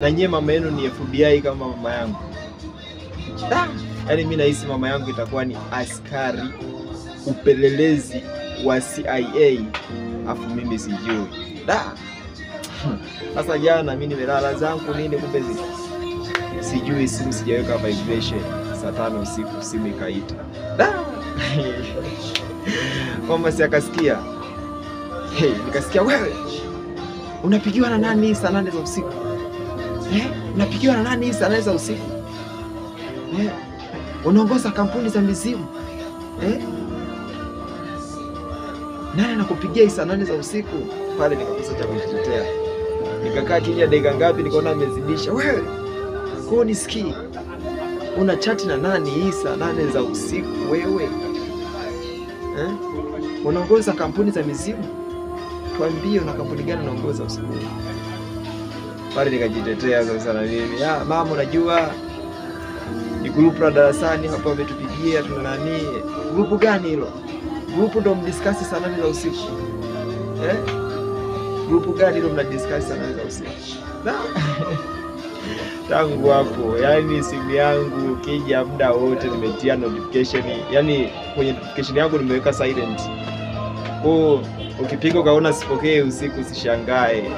Na nyie mama yenu ni FBI kama mama yangu. Yaani mimi nahisi mama yangu itakuwa ni askari upelelezi wa CIA, afu mimi sijui. Sasa jana mimi nimelala zangu nini, kumbe sijui simu sijaweka vibration. Saa 5 usiku simu ikaita. Mama si akasikia. Nikasikia, wewe unapigiwa na nani saa 8 za usiku? Unapigiwa na nani saa 8 za usiku? Unaongoza kampuni za mizimu. Nani anakupigia saa 8 za usiku? Pale nikakosa cha kujitetea. Nikakaa kimya dakika ngapi, nikaona amezidisha. Wewe kwa nisikii, una chat na nani saa 8 za usiku wewe? Unaongoza kampuni za mizimu? Tuambie una kampuni gani unaongoza usiku? Pale nikajitetea sasa na mimi. Mama unajua ni group la darasani hapa wametupigia tuna nani. Group gani hilo? Group ndo mdiscuss saa 8 za usiku. Group gani hilo mnadiscuss saa 8 za usiku? Tangu hapo, yani simu yangu kija muda wote nimetia notification, yani kwenye notification yangu nimeweka silent. Ukipiga ukaona sipokee usiku usishangae.